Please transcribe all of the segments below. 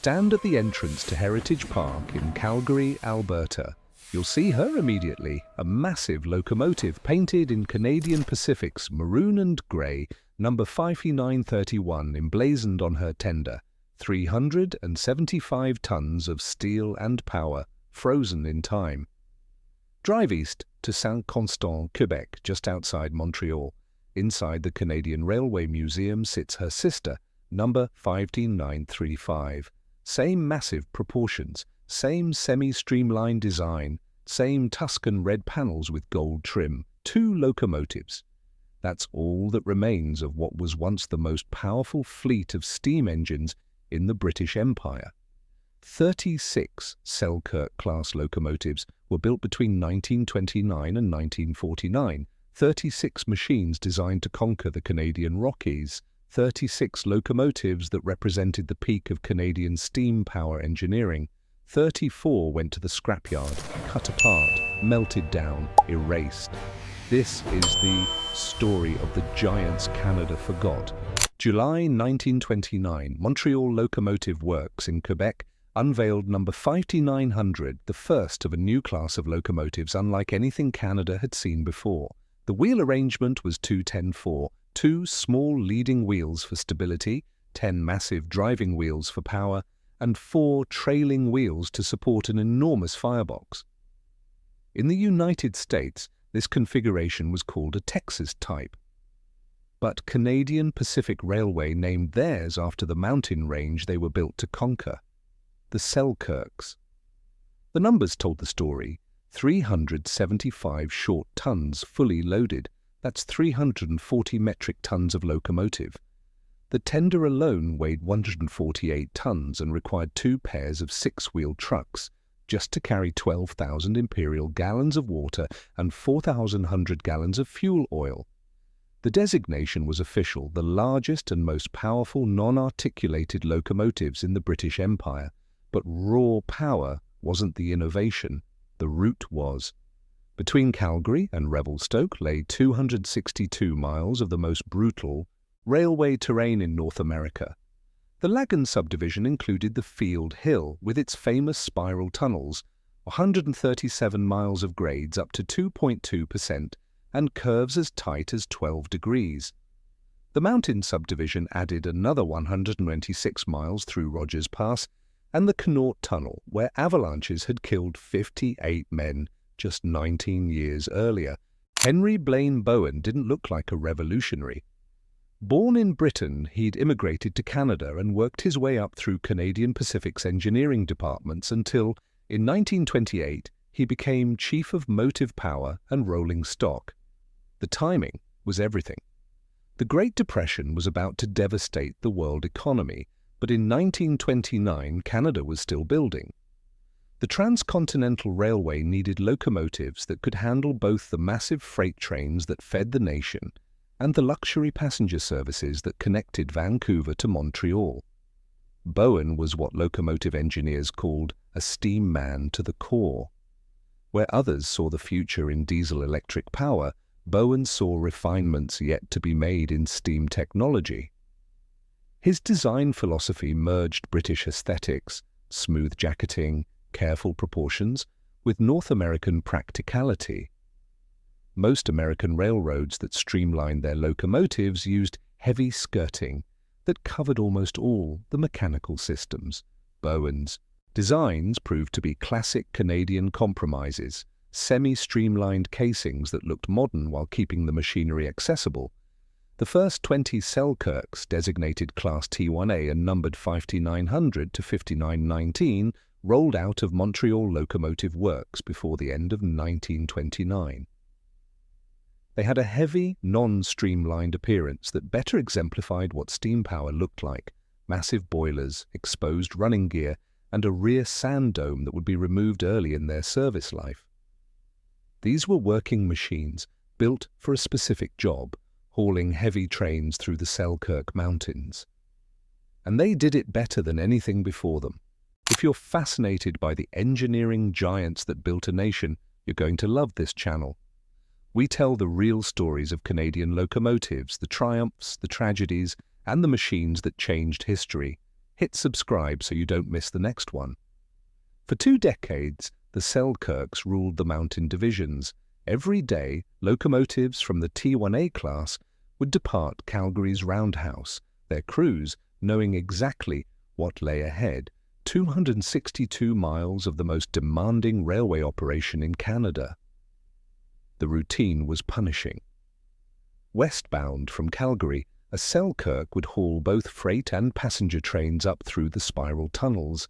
Stand at the entrance to Heritage Park in Calgary, Alberta. You'll see her immediately, a massive locomotive painted in Canadian Pacific's maroon and grey, number 5931 emblazoned on her tender. 375 tons of steel and power, frozen in time. Drive east to Saint-Constant, Quebec, just outside Montreal. Inside the Canadian Railway Museum sits her sister, number 15935. Same massive proportions, same semi-streamlined design, same Tuscan red panels with gold trim, 2 locomotives. That's all that remains of what was once the most powerful fleet of steam engines in the British Empire. 36 Selkirk-class locomotives were built between 1929 and 1949, 36 machines designed to conquer the Canadian Rockies, 36 locomotives that represented the peak of Canadian steam power engineering. 34 went to the scrapyard, cut apart, melted down, erased. This is the story of the giants Canada forgot. July 1929, Montreal Locomotive Works in Quebec unveiled number 5900, the first of a new class of locomotives unlike anything Canada had seen before. The wheel arrangement was 2-10-4, 2 small leading wheels for stability, 10 massive driving wheels for power, and 4 trailing wheels to support an enormous firebox. In the United States, this configuration was called a Texas type. But Canadian Pacific Railway named theirs after the mountain range they were built to conquer, the Selkirks. The numbers told the story: 375 short tons fully loaded, that's 340 metric tons of locomotive. The tender alone weighed 148 tons and required 2 pairs of 6-wheel trucks just to carry 12,000 imperial gallons of water and 4,100 gallons of fuel oil. The designation was official, the largest and most powerful non-articulated locomotives in the British Empire. But raw power wasn't the innovation, the route was. Between Calgary and Revelstoke lay 262 miles of the most brutal railway terrain in North America. The Lagan subdivision included the Field Hill with its famous spiral tunnels, 137 miles of grades up to 2.2%, and curves as tight as 12 degrees. The Mountain subdivision added another 126 miles through Rogers Pass and the Connaught Tunnel, where avalanches had killed 58 men just 19 years earlier. Henry Blaine Bowen didn't look like a revolutionary. Born in Britain, he'd immigrated to Canada and worked his way up through Canadian Pacific's engineering departments until, in 1928, he became Chief of Motive Power and Rolling Stock. The timing was everything. The Great Depression was about to devastate the world economy, but in 1929 Canada was still building. The Transcontinental Railway needed locomotives that could handle both the massive freight trains that fed the nation and the luxury passenger services that connected Vancouver to Montreal. Bowen was what locomotive engineers called a steam man to the core. Where others saw the future in diesel-electric power, Bowen saw refinements yet to be made in steam technology. His design philosophy merged British aesthetics, smooth jacketing, careful proportions, with North American practicality. Most American railroads that streamlined their locomotives used heavy skirting that covered almost all the mechanical systems. Bowen's designs proved to be classic Canadian compromises, semi-streamlined casings that looked modern while keeping the machinery accessible. The first 20 Selkirks, designated Class T1A and numbered 5900 to 5919, rolled out of Montreal Locomotive Works before the end of 1929. They had a heavy, non-streamlined appearance that better exemplified what steam power looked like: massive boilers, exposed running gear, and a rear sand dome that would be removed early in their service life. These were working machines built for a specific job, hauling heavy trains through the Selkirk Mountains. And they did it better than anything before them. If you're fascinated by the engineering giants that built a nation, you're going to love this channel. We tell the real stories of Canadian locomotives, the triumphs, the tragedies, and the machines that changed history. hit subscribe so you don't miss the next one. For 2 decades, the Selkirks ruled the mountain divisions. Every day, locomotives from the T1A class would depart Calgary's roundhouse, their crews knowing exactly what lay ahead, 262 miles of the most demanding railway operation in Canada. The routine was punishing. Westbound from Calgary, a Selkirk would haul both freight and passenger trains up through the spiral tunnels,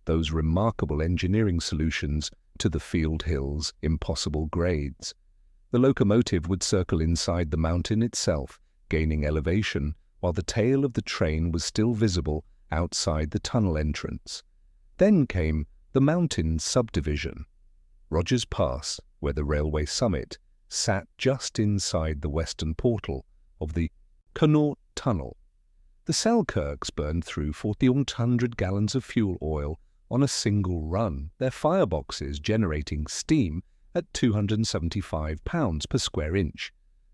those remarkable engineering solutions to the Field Hill's impossible grades. The locomotive would circle inside the mountain itself, gaining elevation, while the tail of the train was still visible outside the tunnel entrance. Then came the mountain subdivision. Rogers Pass, where the railway summit sat just inside the western portal of the Connaught Tunnel. The Selkirks burned through 4,100 gallons of fuel oil on a single run, their fireboxes generating steam at 275 pounds per square inch.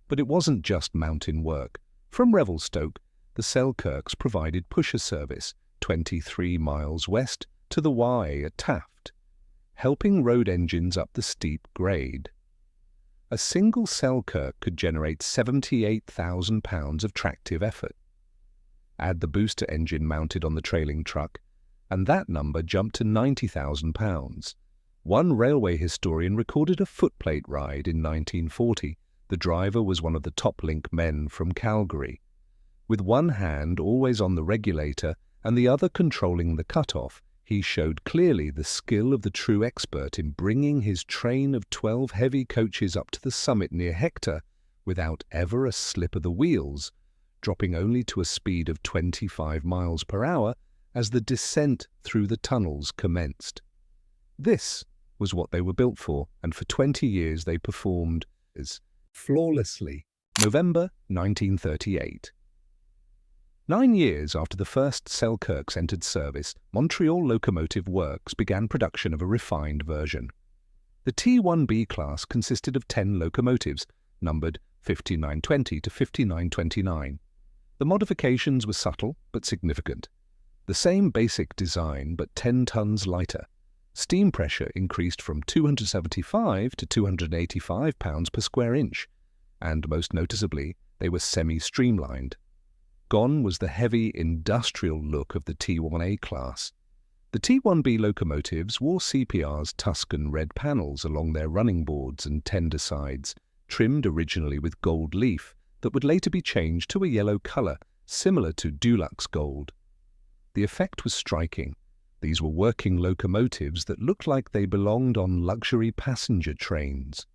But it wasn't just mountain work. From Revelstoke, the Selkirks provided pusher service 23 miles west to the Y at Taft, helping road engines up the steep grade. A single Selkirk could generate 78,000 pounds of tractive effort. Add the booster engine mounted on the trailing truck, and that number jumped to 90,000 pounds. One railway historian recorded a footplate ride in 1940. The driver was one of the top-link men from Calgary. With one hand always on the regulator and the other controlling the cutoff, he showed clearly the skill of the true expert in bringing his train of 12 heavy coaches up to the summit near Hector without ever a slip of the wheels, dropping only to a speed of 25 miles per hour as the descent through the tunnels commenced. This was what they were built for, and for 20 years they performed flawlessly. November 1938. 9 years after the first Selkirks entered service, Montreal Locomotive Works began production of a refined version. The T1B class consisted of 10 locomotives, numbered 5920 to 5929. The modifications were subtle but significant. The same basic design, but 10 tons lighter. Steam pressure increased from 275 to 285 pounds per square inch, and most noticeably, they were semi-streamlined. Gone was the heavy industrial look of the T1A class. The T1B locomotives wore CPR's Tuscan red panels along their running boards and tender sides, trimmed originally with gold leaf that would later be changed to a yellow color similar to Dulux gold. The effect was striking. These were working locomotives that looked like they belonged on luxury passenger trains.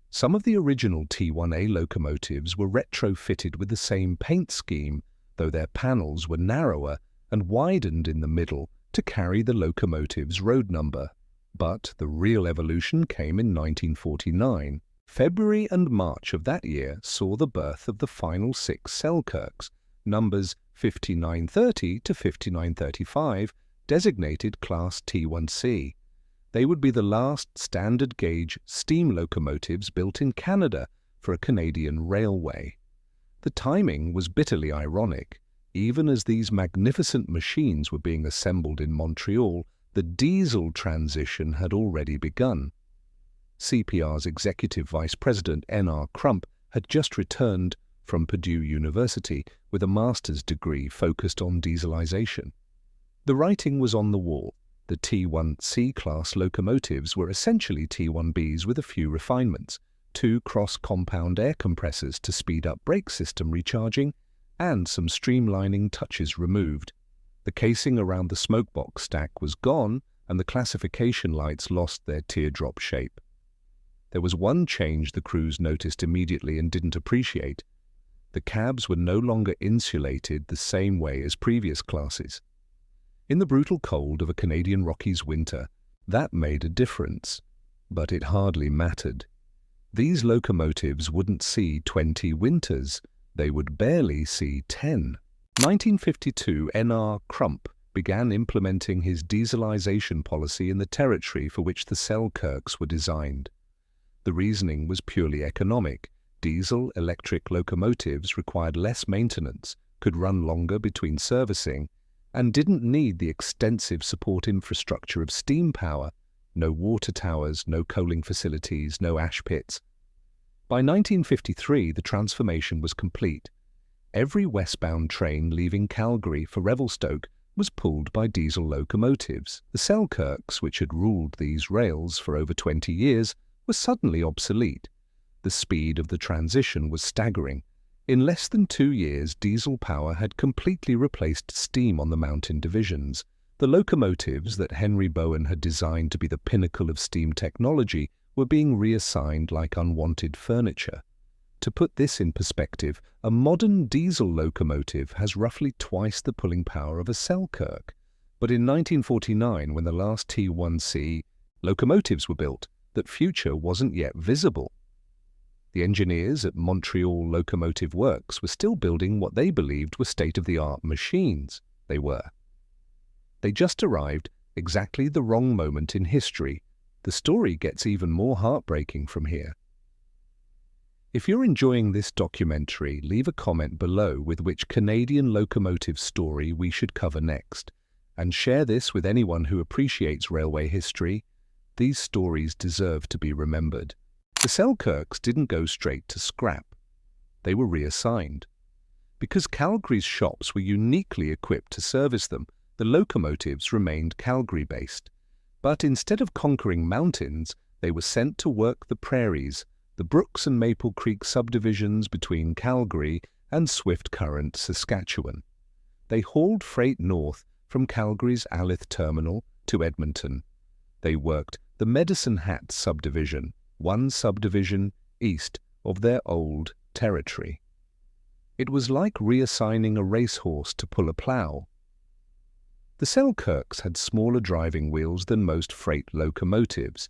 Some of the original T1A locomotives were retrofitted with the same paint scheme, though their panels were narrower and widened in the middle to carry the locomotive's road number. But the real evolution came in 1949. February and March of that year saw the birth of the final 6 Selkirks, numbers 5930 to 5935, designated Class T1C. They would be the last standard-gauge steam locomotives built in Canada for a Canadian railway. The timing was bitterly ironic. Even as these magnificent machines were being assembled in Montreal, the diesel transition had already begun. CPR's Executive Vice President N.R. Crump had just returned from Purdue University with a master's degree focused on dieselization. The writing was on the wall. The T1C class locomotives were essentially T1Bs with a few refinements, 2 cross-compound air compressors to speed up brake system recharging, and some streamlining touches removed. The casing around the smokebox stack was gone, and the classification lights lost their teardrop shape. There was one change the crews noticed immediately and didn't appreciate. The cabs were no longer insulated the same way as previous classes. In the brutal cold of a Canadian Rockies winter, that made a difference, but it hardly mattered. These locomotives wouldn't see 20 winters, they would barely see 10. 1952, N.R. Crump began implementing his dieselization policy in the territory for which the Selkirks were designed. The reasoning was purely economic. Diesel-electric locomotives required less maintenance, could run longer between servicing, and didn't need the extensive support infrastructure of steam power. No water towers, no coaling facilities, no ash pits. By 1953, the transformation was complete. Every westbound train leaving Calgary for Revelstoke was pulled by diesel locomotives. The Selkirks, which had ruled these rails for over 20 years, were suddenly obsolete. The speed of the transition was staggering. In less than 2 years, diesel power had completely replaced steam on the mountain divisions. The locomotives that Henry Bowen had designed to be the pinnacle of steam technology were being reassigned like unwanted furniture. To put this in perspective, a modern diesel locomotive has roughly twice the pulling power of a Selkirk. But in 1949, when the last T1C locomotives were built, that future wasn't yet visible. The engineers at Montreal Locomotive Works were still building what they believed were state-of-the-art machines. They just arrived exactly the wrong moment in history. The story gets even more heartbreaking from here. If you're enjoying this documentary, leave a comment below with which Canadian locomotive story we should cover next, and share this with anyone who appreciates railway history. These stories deserve to be remembered. The Selkirks didn't go straight to scrap. They were reassigned. Because Calgary's shops were uniquely equipped to service them, the locomotives remained Calgary-based. But instead of conquering mountains, they were sent to work the prairies, the Brooks and Maple Creek subdivisions between Calgary and Swift Current, Saskatchewan. They hauled freight north from Calgary's Alyth terminal to Edmonton. They worked the Medicine Hat subdivision, one subdivision east of their old territory. It was like reassigning a racehorse to pull a plough. The Selkirks had smaller driving wheels than most freight locomotives,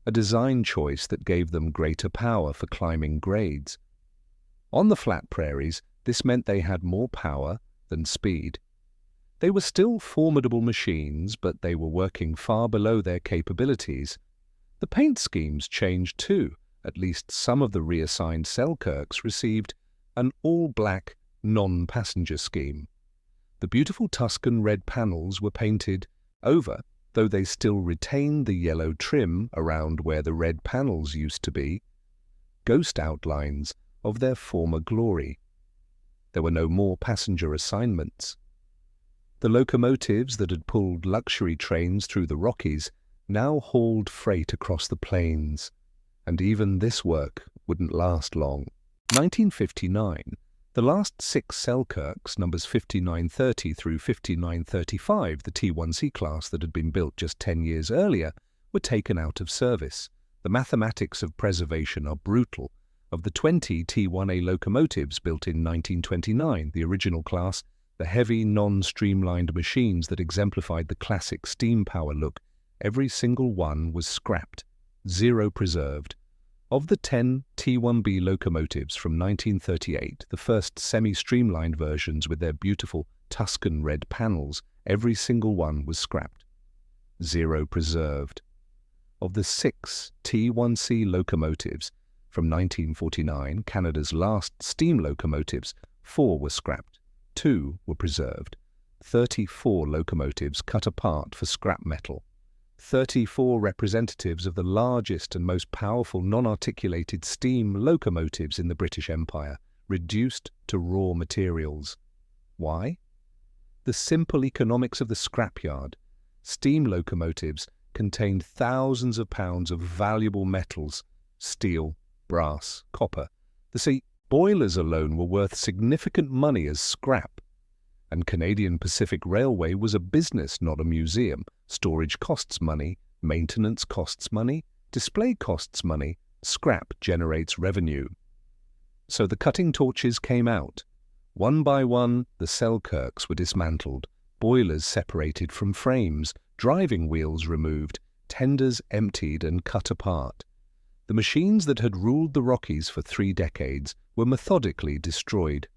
a design choice that gave them greater power for climbing grades. On the flat prairies, this meant they had more power than speed. They were still formidable machines, but they were working far below their capabilities. The paint schemes changed too. At least some of the reassigned Selkirks received an all-black, non-passenger scheme. The beautiful Tuscan red panels were painted over, though they still retained the yellow trim around where the red panels used to be, ghost outlines of their former glory. There were no more passenger assignments. The locomotives that had pulled luxury trains through the Rockies now hauled freight across the plains, and even this work wouldn't last long. 1959, the last 6 Selkirks, numbers 5930 through 5935, the T1C class that had been built just 10 years earlier, were taken out of service. The mathematics of preservation are brutal. Of the 20 T1A locomotives built in 1929, the original class, the heavy, non-streamlined machines that exemplified the classic steam power look, every single one was scrapped, 0 preserved. Of the 10 T1B locomotives from 1938, the first semi-streamlined versions with their beautiful Tuscan red panels, every single one was scrapped, 0 preserved. Of the 6 T1C locomotives from 1949, Canada's last steam locomotives, 4 were scrapped, 2 were preserved, 34 locomotives cut apart for scrap metal. 34 representatives of the largest and most powerful non-articulated steam locomotives in the British Empire, reduced to raw materials. Why? The simple economics of the scrapyard. Steam locomotives contained thousands of pounds of valuable metals, steel, brass, copper. Boilers alone were worth significant money as scrap. And Canadian Pacific Railway was a business, not a museum. Storage costs money, maintenance costs money, display costs money, scrap generates revenue. So the cutting torches came out. One by one, the Selkirks were dismantled, boilers separated from frames, driving wheels removed, tenders emptied and cut apart. The machines that had ruled the Rockies for 3 decades were methodically destroyed.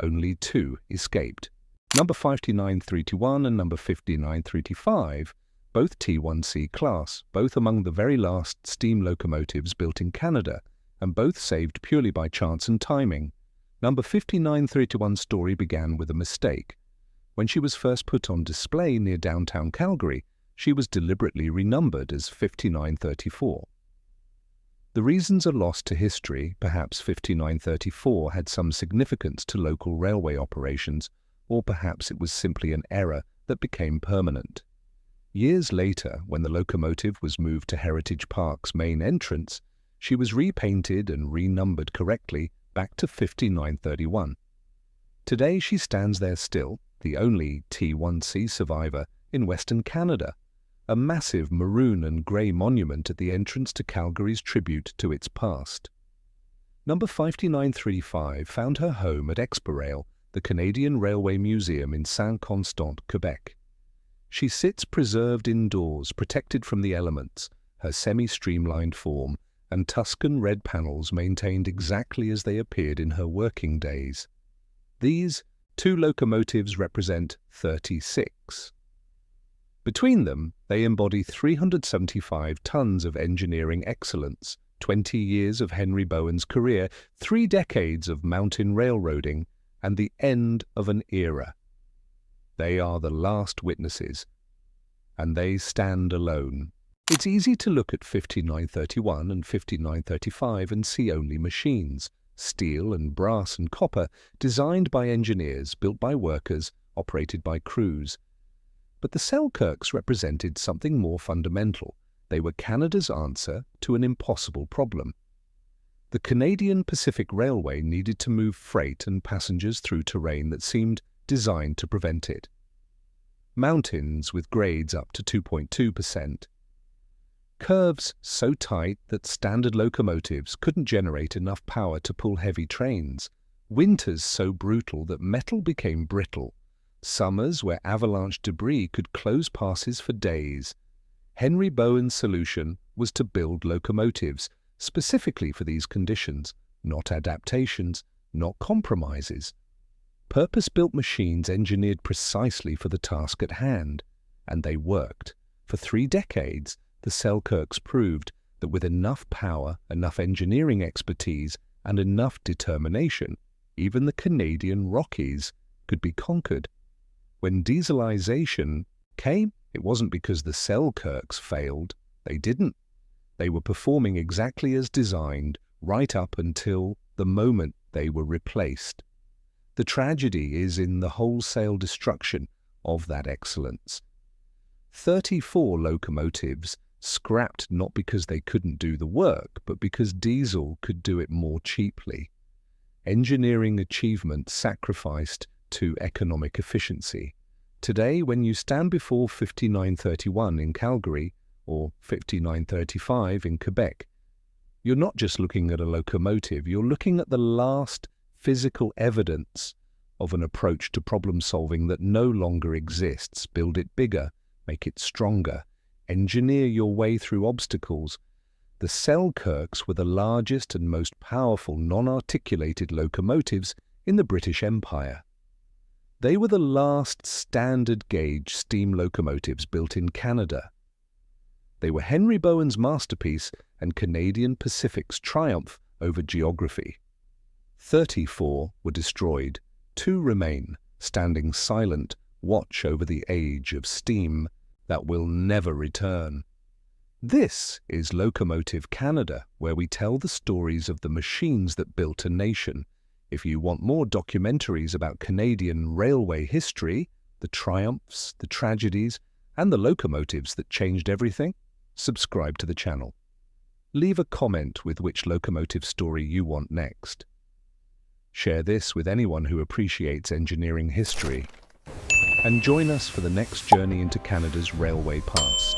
Only 2 escaped. Number 59321 and number 59325, both T1C class, both among the very last steam locomotives built in Canada, and both saved purely by chance and timing. Number 59321's story began with a mistake. When she was first put on display near downtown Calgary, she was deliberately renumbered as 5934. The reasons are lost to history. Perhaps 5934 had some significance to local railway operations, or perhaps it was simply an error that became permanent. Years later, when the locomotive was moved to Heritage Park's main entrance, she was repainted and renumbered correctly back to 5931. Today she stands there still, the only T1C survivor in Western Canada, a massive maroon and grey monument at the entrance to Calgary's tribute to its past. Number 5935 found her home at Exparail, the Canadian Railway Museum in Saint-Constant, Quebec. She sits preserved indoors, protected from the elements, her semi-streamlined form and Tuscan red panels maintained exactly as they appeared in her working days. These two locomotives represent 36. Between them, they embody 375 tons of engineering excellence, 20 years of Henry Bowen's career, 3 decades of mountain railroading, and the end of an era. They are the last witnesses, and they stand alone. It's easy to look at 5931 and 5935 and see only machines, steel and brass and copper, designed by engineers, built by workers, operated by crews. But the Selkirks represented something more fundamental. They were Canada's answer to an impossible problem. The Canadian Pacific Railway needed to move freight and passengers through terrain that seemed designed to prevent it. Mountains with grades up to 2.2%. Curves so tight that standard locomotives couldn't generate enough power to pull heavy trains. Winters so brutal that metal became brittle. Summers where avalanche debris could close passes for days. Henry Bowen's solution was to build locomotives specifically for these conditions, not adaptations, not compromises. Purpose-built machines engineered precisely for the task at hand, and they worked. For 3 decades, the Selkirks proved that with enough power, enough engineering expertise, and enough determination, even the Canadian Rockies could be conquered. When dieselization came, it wasn't because the Selkirks failed. They didn't. They were performing exactly as designed, right up until the moment they were replaced. The tragedy is in the wholesale destruction of that excellence. 34 locomotives scrapped not because they couldn't do the work, but because diesel could do it more cheaply. Engineering achievement sacrificed to economic efficiency. Today, when you stand before 5931 in Calgary or 5935 in Quebec, you're not just looking at a locomotive, you're looking at the last physical evidence of an approach to problem solving that no longer exists. Build it bigger, make it stronger, engineer your way through obstacles. The Selkirks were the largest and most powerful non-articulated locomotives in the British Empire. They were the last standard gauge steam locomotives built in Canada. They were Henry Bowen's masterpiece and Canadian Pacific's triumph over geography. 34 were destroyed. 2 remain, standing silent, watch over the age of steam that will never return. This is Locomotive Canada, where we tell the stories of the machines that built a nation. If you want more documentaries about Canadian railway history, the triumphs, the tragedies, and the locomotives that changed everything, subscribe to the channel. Leave a comment with which locomotive story you want next. Share this with anyone who appreciates engineering history. And join us for the next journey into Canada's railway past.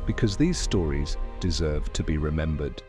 Because these stories deserve to be remembered.